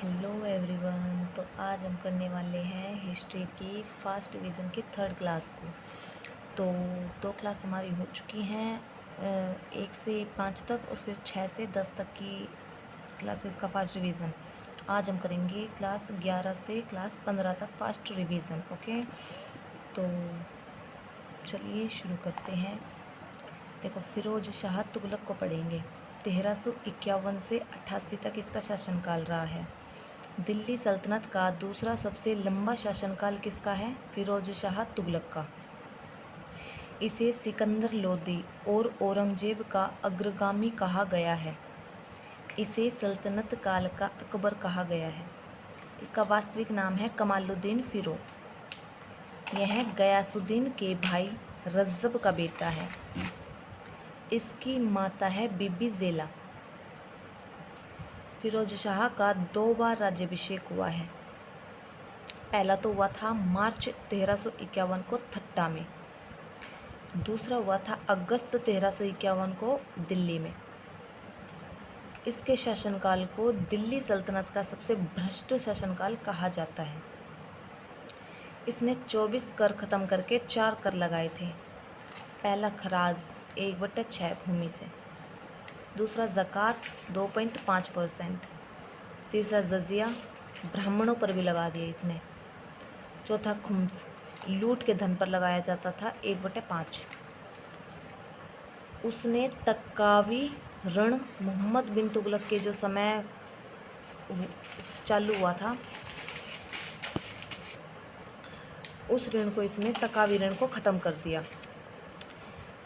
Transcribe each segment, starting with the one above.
Hello everyone. तो आज हम करने वाले हैं हिस्ट्री की फर्स्ट डिवीज़न की थर्ड क्लास को। तो दो क्लास हमारी हो चुकी हैं, 1 से 5 तक और फिर 6 से 10 तक की क्लासेस का फर्स्ट रिवीज़न। आज हम करेंगे क्लास 11 से क्लास 15 तक फर्स्ट रिवीज़न। ओके, तो चलिए शुरू करते हैं। देखो, फिरोज शाह तुगलक को पढ़ेंगे। 1351 से 88 तक इसका शासनकाल रहा है। दिल्ली सल्तनत का दूसरा सबसे लंबा शासनकाल किसका है? फिरोज शाह तुगलक का। इसे सिकंदर लोदी और औरंगजेब का अग्रगामी कहा गया है। इसे सल्तनत काल का अकबर कहा गया है। इसका वास्तविक नाम है कमालुद्दीन फिरोज। यह गयासुद्दीन के भाई रज्जब का बेटा है। इसकी माता है बीबी ज़ेला। फिरोज शाह का 2 बार राज्याभिषेक हुआ है। पहला तो हुआ था मार्च 1351 को थट्टा में। दूसरा हुआ था अगस्त 1351 को दिल्ली में। इसके शासनकाल को दिल्ली सल्तनत का सबसे भ्रष्ट शासनकाल कहा जाता है। इसने 24 कर खत्म करके 4 कर लगाए थे। पहला खराज 1/6 भूमि से, दूसरा ज़कात 2.5%, तीसरा जजिया ब्राह्मणों पर भी लगा दिया इसने, चौथा खुम्स लूट के धन पर लगाया जाता था 1/5। उसने तक्कावी ऋण मोहम्मद बिन तुगलक के जो समय चालू हुआ था, उस ऋण को इसने तकावी ऋण को ख़त्म कर दिया।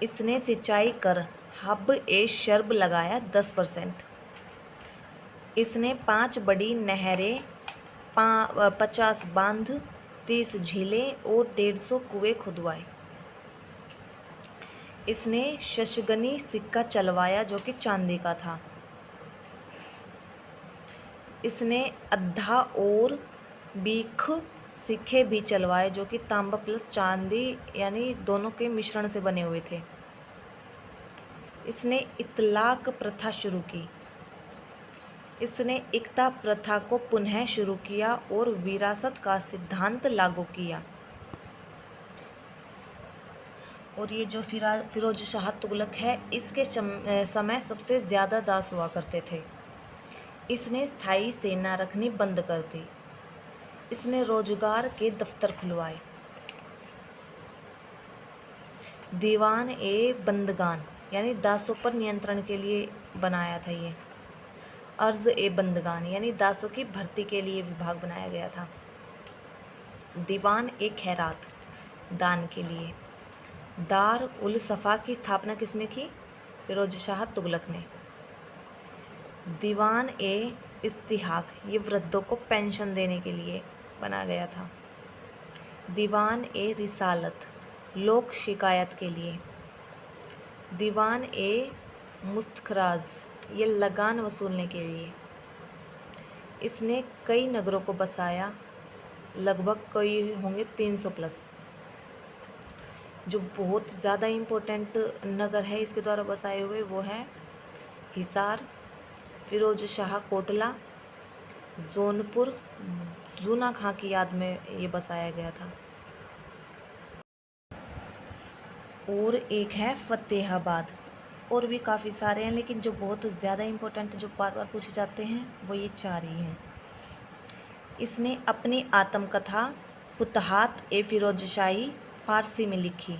इसने सिंचाई कर हब ए शर्ब लगाया 10%। इसने 5 बड़ी नहरें, 50 बांध, 30 झीलें और 150 कुएं खुदवाए। इसने शशगनी सिक्का चलवाया जो कि चांदी का था। इसने अद्धा और बीख सिक्के भी चलवाए जो कि तांबा प्लस चांदी यानी दोनों के मिश्रण से बने हुए थे। इसने इतलाक प्रथा शुरू की। इसने इक्ता प्रथा को पुनः शुरू किया और विरासत का सिद्धांत लागू किया। और ये जो फिरोज शाह तुगलक है, इसके समय सबसे ज़्यादा दास हुआ करते थे। इसने स्थायी सेना रखनी बंद कर दी। इसने रोजगार के दफ्तर खुलवाए। दीवान ए बंदगान यानी दासों पर नियंत्रण के लिए बनाया था ये। अर्ज ए बंदगान यानी दासों की भर्ती के लिए विभाग बनाया गया था। दीवान ए खैरात दान के लिए। दार उल सफ़ा की स्थापना किसने की? फिरोज शाह तुगलक ने। दीवान ए इस्तिहाक ये वृद्धों को पेंशन देने के लिए बनाया गया था। दीवान ए रिसालत लोक शिकायत के लिए। दीवान ए मुस्तखराज ये लगान वसूलने के लिए। इसने कई नगरों को बसाया, लगभग कई होंगे 300 प्लस। जो बहुत ज़्यादा इम्पोर्टेंट नगर है इसके द्वारा बसाए हुए वो है हिसार, फिरोज शाह कोटला, जौनपुर, जूना खां की याद में ये बसाया गया था। और एक है फतेहाबाद। और भी काफ़ी सारे हैं, लेकिन जो बहुत ज़्यादा इम्पोर्टेंट जो बार बार पूछे जाते हैं वो ये 4 ही हैं। इसने अपनी आत्मकथा फुतहात ए फिरोजशाही फारसी में लिखी।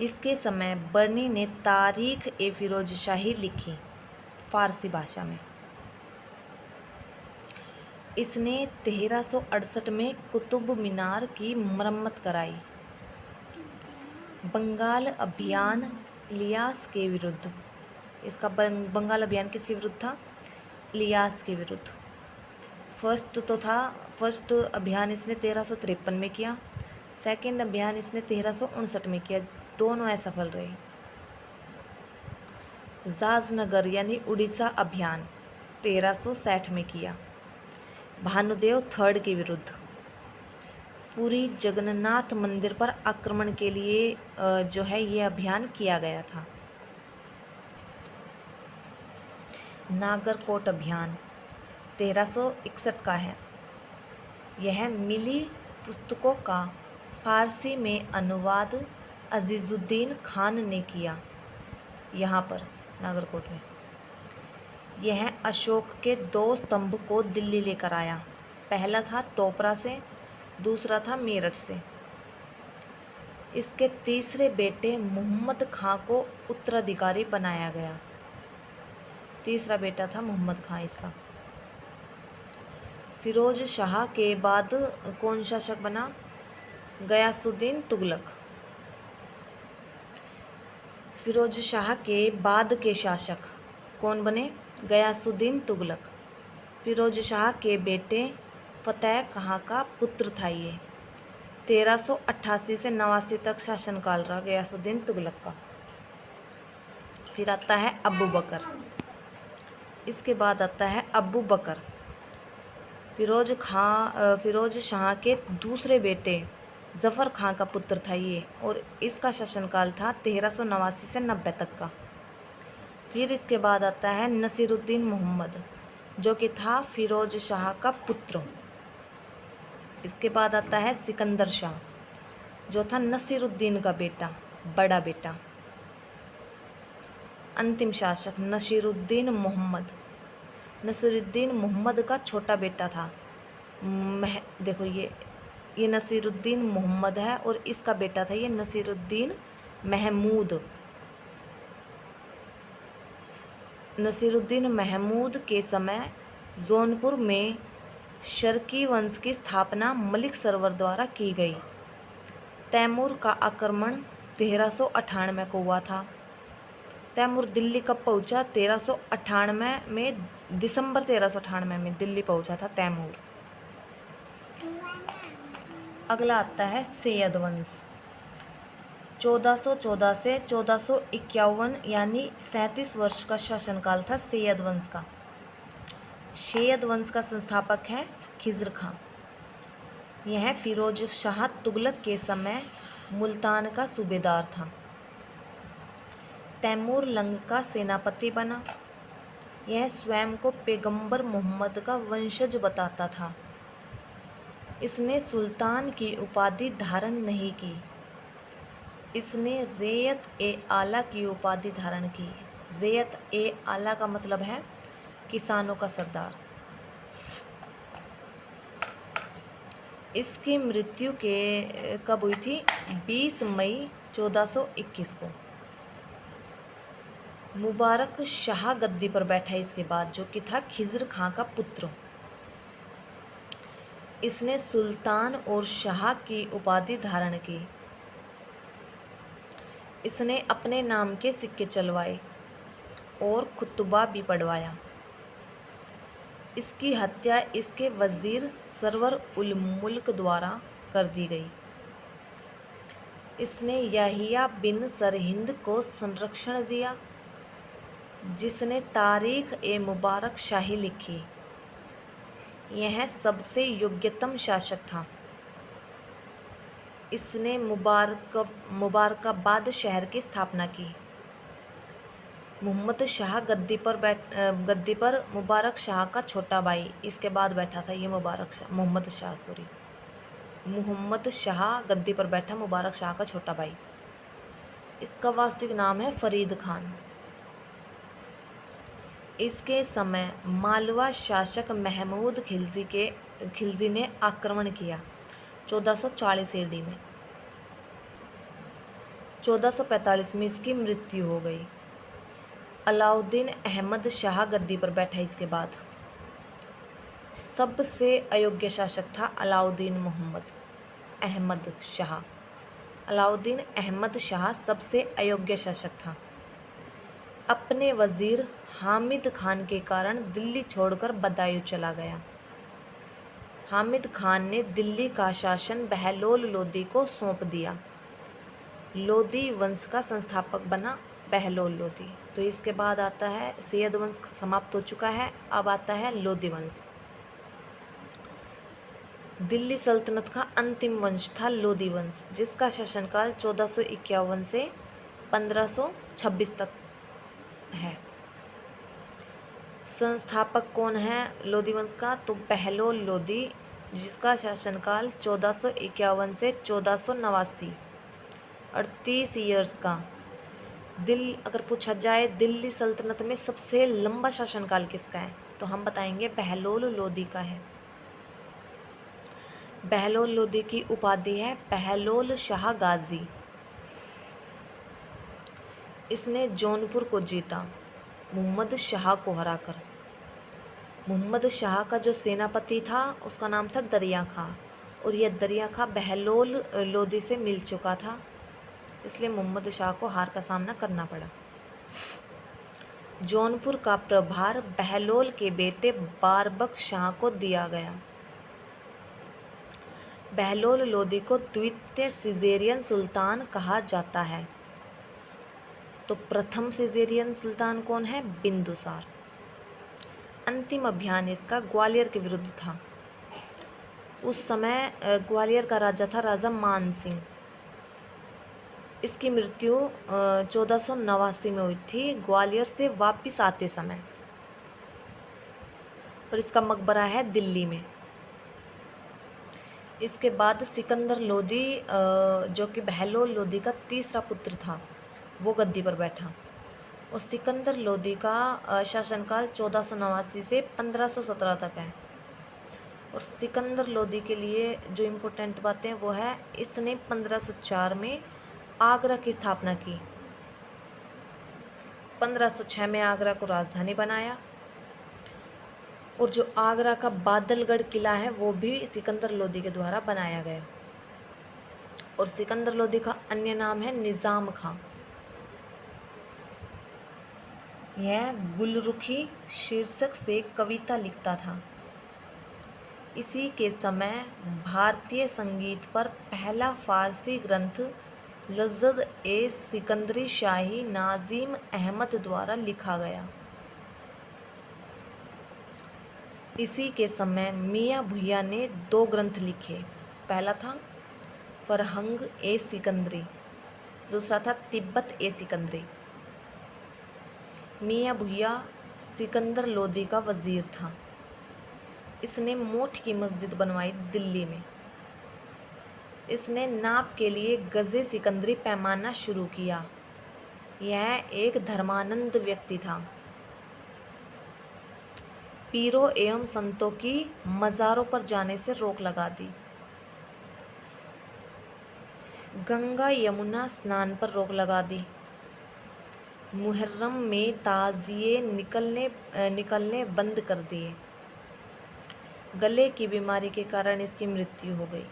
इसके समय बर्नी ने तारीख ए फिरोजशाही लिखी फारसी भाषा में। इसने 1368 में कुतुब मीनार की मरम्मत कराई। बंगाल अभियान इलियास के विरुद्ध। इसका बंगाल अभियान किसके विरुद्ध था? इलियास के विरुद्ध। फर्स्ट अभियान इसने 1353 में किया। सेकंड अभियान इसने 1359 में किया। दोनों असफल रहे। जाजनगर यानी उड़ीसा अभियान 1360 में किया भानुदेव थर्ड के विरुद्ध। पूरी जगन्नाथ मंदिर पर आक्रमण के लिए जो है ये अभियान किया गया था। नागरकोट अभियान 1361 का है। यह मिली पुस्तकों का फारसी में अनुवाद अजीजुद्दीन खान ने किया, यहाँ पर नागरकोट में। यह अशोक के 2 स्तंभ को दिल्ली लेकर आया। पहला था टोपरा से, दूसरा था मेरठ से। इसके तीसरे बेटे मोहम्मद खां को उत्तराधिकारी बनाया गया। तीसरा बेटा था मोहम्मद खां इसका। फिरोज शाह के बाद कौन शासक बना? गयासुद्दीन तुगलक। फिरोज शाह के बाद के शासक कौन बने? गयासुद्दीन तुगलक। फिरोज शाह के बेटे फतेह खां का पुत्र था ये। 1388 से 89 तक शासनकाल रहा गयासुद्दीन तुगलक का। फिर आता है अबू बकर। इसके बाद आता है अबू बकर। फिरोज शाह के दूसरे बेटे जफ़र खां का पुत्र था ये, और इसका शासनकाल था 1389 से 90 तक का। फिर इसके बाद आता है नसीरुद्दीन मोहम्मद, जो कि था फिरोज शाह का पुत्र। इसके बाद आता है सिकंदर शाह, जो था नसीरुद्दीन का बेटा, बड़ा बेटा। अंतिम शासक नसीरुद्दीन मोहम्मद। नसीरुद्दीन मोहम्मद का छोटा बेटा था। देखो ये नसीरुद्दीन मोहम्मद है, और इसका बेटा था ये नसीरुद्दीन महमूद। नसीरुद्दीन महमूद के समय जौनपुर में शर्की वंश की स्थापना मलिक सरवर द्वारा की गई। तैमूर का आक्रमण 1398 को हुआ था। तैमूर दिल्ली कब पहुंचा? 1398 में, दिसंबर 1398 में दिल्ली पहुंचा था तैमूर। अगला आता है सैयद वंश। 1414 से 1451 यानी 37 वर्ष का शासनकाल था सैयद वंश का। सैयद वंश का संस्थापक है खिज़र खां। यह फिरोज शाह तुगलक के समय मुल्तान का सूबेदार था। तैमूर लंग का सेनापति बना। यह स्वयं को पैगंबर मोहम्मद का वंशज बताता था। इसने सुल्तान की उपाधि धारण नहीं की। इसने रैयत-ए-आला की उपाधि धारण की। रैयत-ए-आला का मतलब है किसानों का सरदार। इसकी मृत्यु कब हुई थी? 20 मई 1421 को। मुबारक शाह गद्दी पर बैठा इसके बाद, जो कि था खिज़र खां का पुत्र। इसने सुल्तान और शाह की उपाधि धारण की। इसने अपने नाम के सिक्के चलवाए और खुतबा भी पढ़वाया। इसकी हत्या इसके वजीर सरवर उल मुल्क द्वारा कर दी गई। इसने याहिया बिन सरहिंद को संरक्षण दिया, जिसने तारीख़-ए-मुबारक शाही लिखी। यह सबसे योग्यतम शासक था। इसने मुबारकाबाद शहर की स्थापना की। मोहम्मद शाह गद्दी पर मुबारक शाह का छोटा भाई इसके बाद बैठा था। ये मोहम्मद शाह गद्दी पर बैठा, मुबारक शाह का छोटा भाई। इसका वास्तविक नाम है फरीद खान। इसके समय मालवा शासक महमूद खिलजी ने आक्रमण किया 1440 ईस्वी में। 1445 में इसकी मृत्यु हो गई। अलाउद्दीन अहमद शाह गद्दी पर बैठा इसके बाद। सबसे अयोग्य शासक था अलाउद्दीन अहमद शाह। अलाउद्दीन अहमद शाह सबसे अयोग्य शासक था। अपने वजीर हामिद खान के कारण दिल्ली छोड़कर बदायूं चला गया। हामिद खान ने दिल्ली का शासन बहलोल लोदी को सौंप दिया। लोदी वंश का संस्थापक बना बहलोल लोदी। तो इसके बाद आता है सैयद वंश समाप्त हो चुका है। अब आता है लोदी वंश। दिल्ली सल्तनत का अंतिम वंश था लोदी वंश, जिसका शासनकाल 1451 से 1526 तक है। संस्थापक कौन है लोधी वंश का? तो बहलोल लोधी, जिसका शासनकाल 1451 से 1489, 38 ईयर्स का। अगर पूछा जाए दिल्ली सल्तनत में सबसे लंबा शासनकाल किसका है, तो हम बताएंगे बहलोल लोधी का है। बहलोल लोधी की उपाधि है बहलोल शाह गाजी। इसने जौनपुर को जीता मोहम्मद शाह को हराकर। मोहम्मद शाह का जो सेनापति था उसका नाम था दरिया खां, और यह दरिया खां बहलोल लोधी से मिल चुका था, इसलिए मोहम्मद शाह को हार का सामना करना पड़ा। जौनपुर का प्रभार बहलोल के बेटे बारबक शाह को दिया गया। बहलोल लोधी को द्वितीय सिजेरियन सुल्तान कहा जाता है। तो प्रथम सिजेरियन सुल्तान कौन है? बिंदुसार। अंतिम अभियान इसका ग्वालियर के विरुद्ध था। उस समय ग्वालियर का राजा था राजा मान सिंह। इसकी मृत्यु 1489 में हुई थी ग्वालियर से वापस आते समय, और इसका मकबरा है दिल्ली में। इसके बाद सिकंदर लोधी, जो कि बहलोल लोधी का तीसरा पुत्र था, वो गद्दी पर बैठा, और सिकंदर लोधी का शासनकाल 1489 से 1517 तक है। और सिकंदर लोधी के लिए जो इम्पोर्टेंट बातें वो है, इसने 1504 में आगरा की स्थापना की, 1506 में आगरा को राजधानी बनाया, और जो आगरा का बादलगढ़ किला है वो भी सिकंदर लोधी के द्वारा बनाया गया। और सिकंदर लोधी का अन्य नाम है निज़ाम खां। यह गुलरुखी शीर्षक से कविता लिखता था। इसी के समय भारतीय संगीत पर पहला फारसी ग्रंथ लज़्ज़त ए सिकंदरी शाही नाज़िम अहमद द्वारा लिखा गया। इसी के समय मियाँ भुइयाँ ने 2 ग्रंथ लिखे। पहला था फरहंग ए सिकंदरी, दूसरा था तिब्बत ए सिकंदरी। मियाँ भुइयाँ सिकंदर लोधी का वज़ीर था। इसने मोठ की मस्जिद बनवाई दिल्ली में। इसने नाप के लिए गज़े सिकंदरी पैमाना शुरू किया। यह एक धर्मानंद व्यक्ति था। पीरों एवं संतों की मज़ारों पर जाने से रोक लगा दी। गंगा यमुना स्नान पर रोक लगा दी। मुहर्रम में ताज़िए निकलने बंद कर दिए। गले की बीमारी के कारण इसकी मृत्यु हो गई।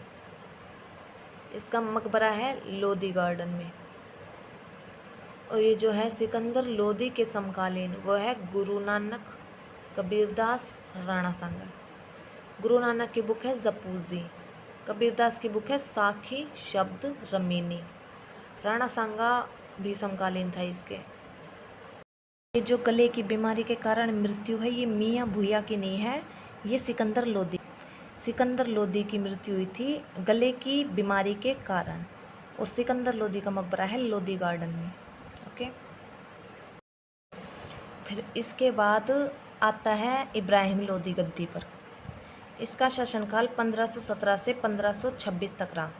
इसका मकबरा है लोधी गार्डन में। और ये जो है सिकंदर लोधी के समकालीन, वो है गुरु नानक, कबीरदास, राणा सांगा। गुरु नानक की बुक है जपूजी, कबीरदास की बुक है साखी शब्द रमीनी, राणा सांगा भी समकालीन था इसके। ये जो गले की बीमारी के कारण मृत्यु है, ये मियाँ भुइयाँ की नहीं है, ये सिकंदर लोधी की मृत्यु हुई थी गले की बीमारी के कारण। और सिकंदर लोधी का मकबरा है लोधी गार्डन में। ओके, फिर इसके बाद आता है इब्राहिम लोधी गद्दी पर। इसका शासनकाल 1517 से 1526 तक रहा।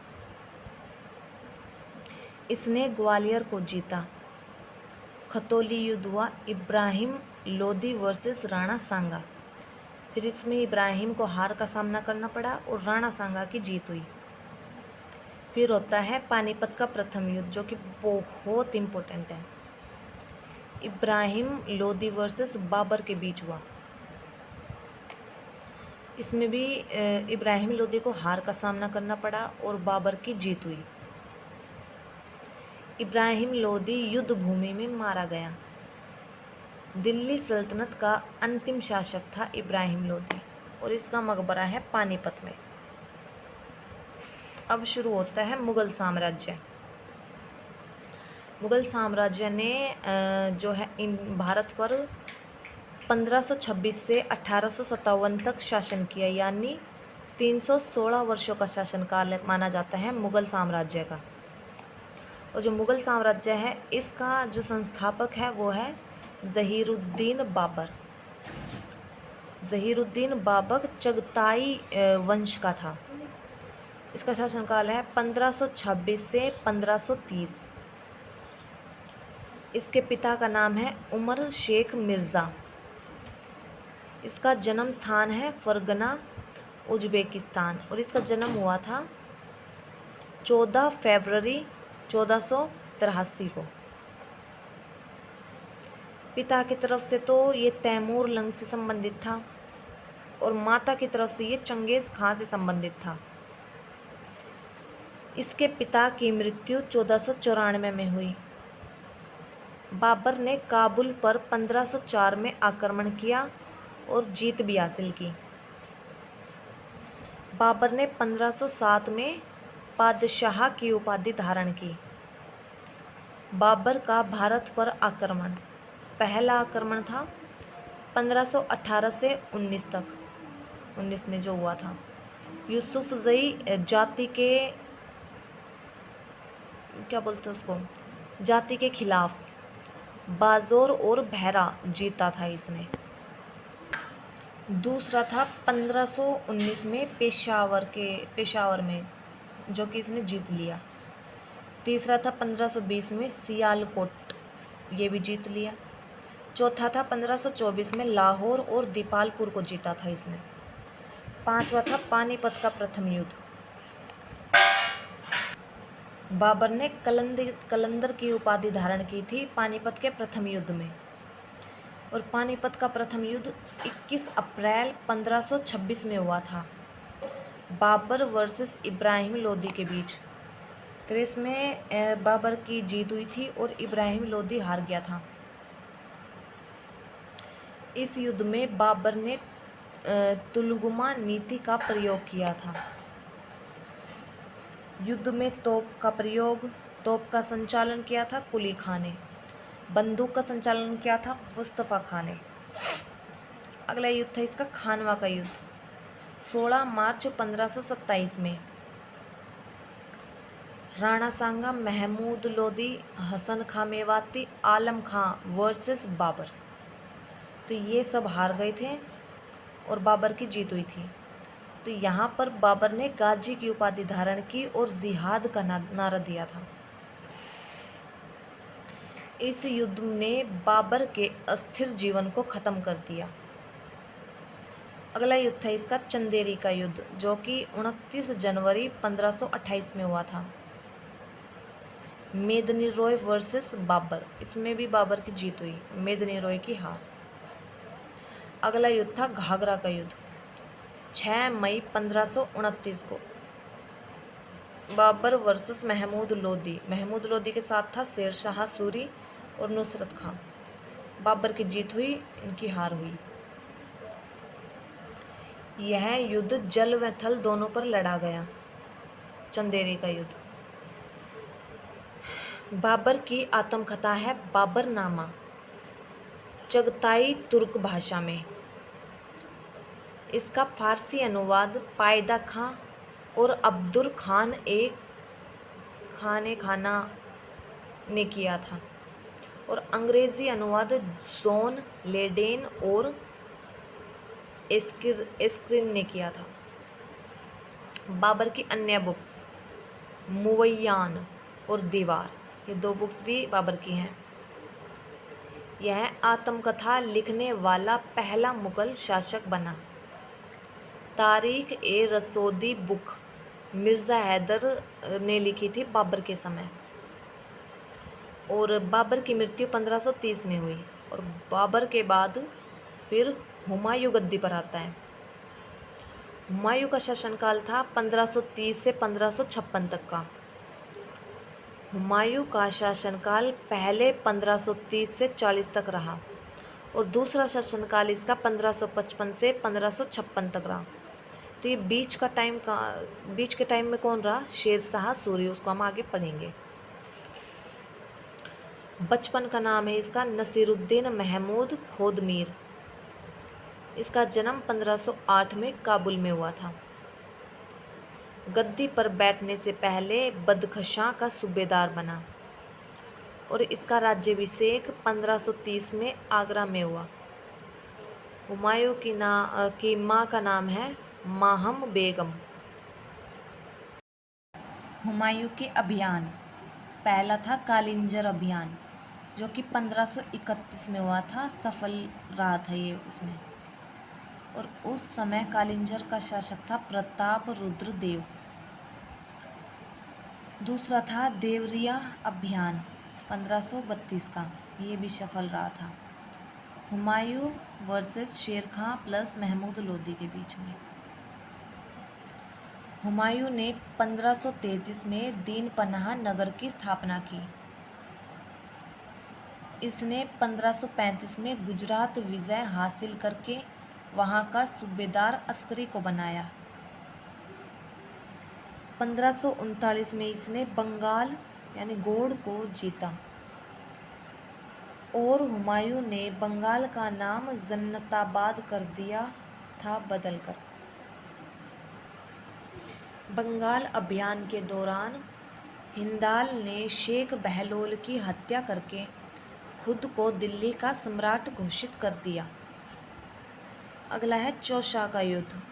इसने ग्वालियर को जीता। खतौली युद्ध हुआ इब्राहिम लोधी वर्सेस राणा सांगा। फिर इसमें इब्राहिम को हार का सामना करना पड़ा और राणा सांगा की जीत हुई। फिर होता है पानीपत का प्रथम युद्ध, जो कि बहुत इम्पोर्टेंट है। इब्राहिम लोधी वर्सेस बाबर के बीच हुआ। इसमें भी इब्राहिम लोधी को हार का सामना करना पड़ा और बाबर की जीत हुई। इब्राहिम लोधी युद्ध भूमि में मारा गया। दिल्ली सल्तनत का अंतिम शासक था इब्राहिम लोधी, और इसका मकबरा है पानीपत में। अब शुरू होता है मुग़ल साम्राज्य। मुग़ल साम्राज्य ने जो है इन भारत पर 1526 से 1857 तक शासन किया, यानी 316 वर्षों का शासनकाल माना जाता है मुग़ल साम्राज्य का। और जो मुग़ल साम्राज्य है, इसका जो संस्थापक है वो है ज़हीरुद्दीन बाबर। ज़हीरुद्दीन बाबक चगताई वंश का था। इसका शासनकाल है 1526 से 1530। इसके पिता का नाम है उमर शेख मिर्ज़ा। इसका जन्म स्थान है फरगना, उज़्बेकिस्तान, और इसका जन्म हुआ था 14 फरवरी 1483 को। पिता की तरफ से तो ये तैमूर लंग से संबंधित था और माता की तरफ से ये चंगेज़ खां से संबंधित था। इसके पिता की मृत्यु 1494 में हुई। बाबर ने काबुल पर 1504 में आक्रमण किया और जीत भी हासिल की। बाबर ने 1507 में बादशाह की उपाधि धारण की। बाबर का भारत पर आक्रमण, पहला आक्रमण था 1518 से 19 तक, 19 में जो हुआ था। यूसुफजई जाति के, क्या बोलते हैं उसको, जाति के खिलाफ बाज़ोर और भैरा जीता था इसने। दूसरा था 1519 में पेशावर में, जो कि इसने जीत लिया। तीसरा था 1520 में सियालकोट, ये भी जीत लिया। चौथा था 1524 में लाहौर और दीपालपुर को जीता था इसने। पांचवा था पानीपत का प्रथम युद्ध। बाबर ने कलंदर की उपाधि धारण की थी पानीपत के प्रथम युद्ध में, और पानीपत का प्रथम युद्ध 21 अप्रैल 1526 में हुआ था, बाबर वर्सेस इब्राहिम लोदी के बीच। फिर इसमें बाबर की जीत हुई थी और इब्राहिम लोदी हार गया था। इस युद्ध में बाबर ने तुलगुमा नीति का प्रयोग किया था। युद्ध में तोप का संचालन किया था कुली खां ने, बंदूक का संचालन किया था मुस्तफ़ा खां ने। अगला युद्ध था इसका खानवा का युद्ध, 16 मार्च 1527 में। राणा सांगा, महमूद लोदी, हसन खां मेवाती, आलम खां वर्सेस बाबर। तो ये सब हार गए थे और बाबर की जीत हुई थी। तो यहाँ पर बाबर ने गाजी की उपाधि धारण की और जिहाद का नारा दिया था। इस युद्ध ने बाबर के अस्थिर जीवन को खत्म कर दिया। अगला युद्ध था इसका चंदेरी का युद्ध, जो कि 29 जनवरी 1528 में हुआ था। मेदिनी रॉय वर्सेस बाबर, इसमें भी बाबर की जीत हुई, मेदिनी रॉय की हार। अगला युद्ध था घाघरा का युद्ध, 6 मई 1529 को। बाबर वर्सेस महमूद लोदी। महमूद लोदी के साथ था शेर शाह सूरी और नुसरत खां। बाबर की जीत हुई, इनकी हार हुई। यह युद्ध जल व थल दोनों पर लड़ा गया, चंदेरी का युद्ध। बाबर की आत्मकथा है बाबरनामा, चगताई तुर्क भाषा में। इसका फारसी अनुवाद पायदा खां और अब्दुल खान खाना ने किया था, और अंग्रेज़ी अनुवाद जॉन लेडेन और एस्क्रिन ने किया था। बाबर की अन्य बुक्स मुवय्यान और दीवार, ये 2 बुक्स भी बाबर की हैं। यह आत्मकथा लिखने वाला पहला मुगल शासक बना। तारीख ए रसोदी बुक मिर्ज़ा हैदर ने लिखी थी बाबर के समय, और बाबर की मृत्यु 1530 में हुई। और बाबर के बाद फिर हुमायूं गद्दी पर आता है। हुमायूं का शासनकाल था 1530 से 1556 तक का। हुमायूं का शासनकाल पहले 1530 से 40 तक रहा, और दूसरा शासनकाल इसका 1555 से 1556 तक रहा। तो ये बीच के टाइम में कौन रहा? शेर शाह सूरी, उसको हम आगे पढ़ेंगे। बचपन का नाम है इसका नसीरुद्दीन महमूद खोदमीर। इसका जन्म 1508 में काबुल में हुआ था। गद्दी पर बैठने से पहले बदखशां का सूबेदार बना, और इसका राज्याभिषेक 1530 में आगरा में हुआ। हुमायूं की माँ का नाम है माहम बेगम। हुमायूं के अभियान, पहला था कालिंजर अभियान, जो कि 1531 में हुआ था, सफल रहा था ये उसमें। और उस समय कालिंजर का शासक था प्रताप रुद्र देव। दूसरा था देवरिया अभियान 1532 का, ये भी सफल रहा था। हुमायूं वर्सेस शेर खां प्लस महमूद लोदी के बीच में। हुमायूं ने 1533 में दीन पनाह नगर की स्थापना की। इसने 1535 में गुजरात विजय हासिल करके वहां का सूबेदार अस्करी को बनाया। 1539 में इसने बंगाल यानी गौड़ को जीता और हुमायूं ने बंगाल का नाम जन्नताबाद कर दिया था बदलकर। बंगाल अभियान के दौरान हिंदाल ने शेख बहलोल की हत्या करके खुद को दिल्ली का सम्राट घोषित कर दिया। अगला है चौसा का युद्ध,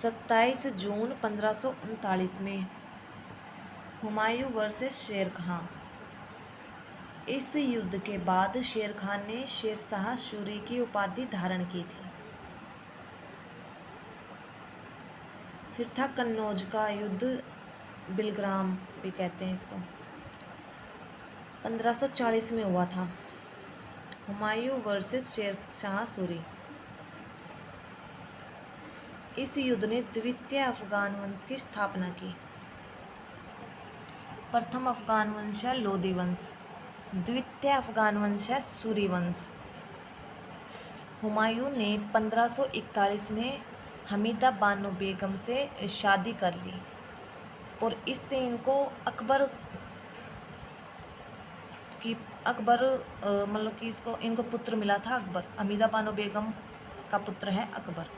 27 जून 1539 में, हुमायूं वर्सेस शेर खां। इस युद्ध के बाद शेर खान ने शेरशाह सूरी की उपाधि धारण की थी। फिर था कन्नौज का युद्ध, बिलग्राम भी कहते हैं इसको, 1540 में हुआ था, हुमायूं वर्सेस शेरशाह सूरी। इस युद्ध ने द्वितीय अफगान वंश की स्थापना की। प्रथम अफगान वंश है लोदी वंश, द्वितीय अफगान वंश है सूरी वंश। हुमायूं ने 1541 में हमीदा बानो बेगम से शादी कर ली और इससे इनको अकबर मतलब कि इनको पुत्र मिला था अकबर। हमीदा बानो बेगम का पुत्र है अकबर।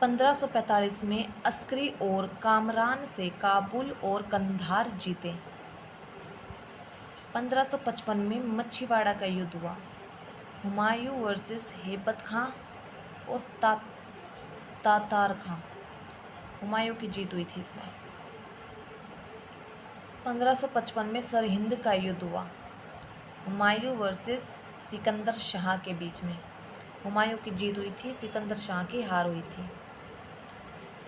1545 में अस्करी और कामरान से काबुल और कंधार जीते। 1555 में मच्छीवाड़ा का युद्ध हुआ, हुमायूं वर्सेस हेबत खां और तातार खां। हुमायूं की जीत हुई थी इसमें। 1555 में सरहिंद का युद्ध हुआ, हुमायूं वर्सेस सिकंदर शाह के बीच में। हुमायूं की जीत हुई थी, सिकंदर शाह की हार हुई थी।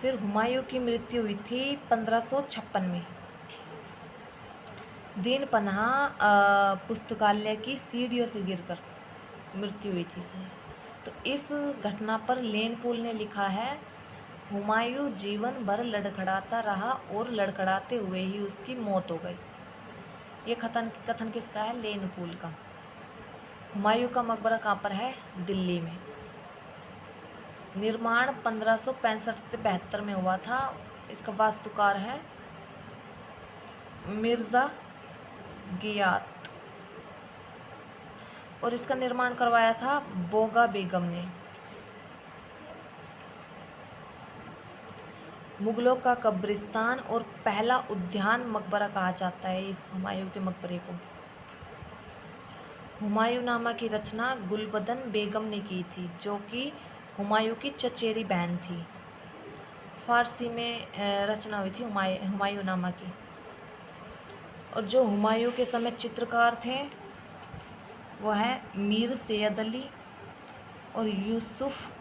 फिर हुमायूं की मृत्यु हुई थी 1556 में, दीन पनाह पुस्तकालय की सीढ़ियों से गिरकर मृत्यु हुई थी इसमें। तो इस घटना पर लेन पूल ने लिखा है, हुमायूं जीवन भर लड़खड़ाता रहा और लड़खड़ाते हुए ही उसकी मौत हो गई। ये कथन किसका है? लेन पूल का। हुमायूं का मकबरा कहाँ पर है? दिल्ली में। निर्माण 1565 से 72 में हुआ था। इसका वास्तुकार है मिर्ज़ा गियात और इसका निर्माण करवाया था बोगा बेगम ने। मुगलों का कब्रिस्तान और पहला उद्यान मकबरा कहा जाता है इस हुमायूं के मकबरे को। हुमायूंनामा की रचना गुलबदन बेगम ने की थी, जो कि हुमायूं की चचेरी बहन थी। फारसी में रचना हुई थी हुमायूंनामा की। और जो हुमायूं के समय चित्रकार थे वो है मीर सैयद अली और यूसुफ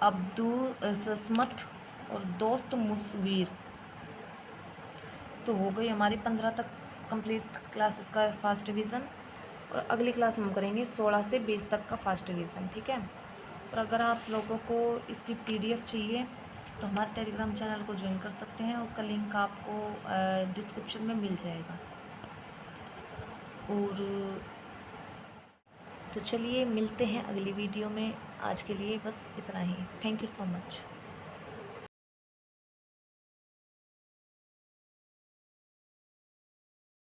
अब्दुल समत और दोस्त मुसवीर। तो हो गई हमारी 15 तक कंप्लीट क्लासेस का फर्स्ट डिवीज़न, और अगली क्लास में हम करेंगे 16 से 20 तक का फर्स्ट डिवीज़न, ठीक है। और अगर आप लोगों को इसकी PDF चाहिए तो हमारे टेलीग्राम चैनल को ज्वाइन कर सकते हैं, उसका लिंक आपको डिस्क्रिप्शन में मिल जाएगा। और तो चलिए मिलते हैं अगली वीडियो में। आज के लिए बस इतना ही। Thank you so much.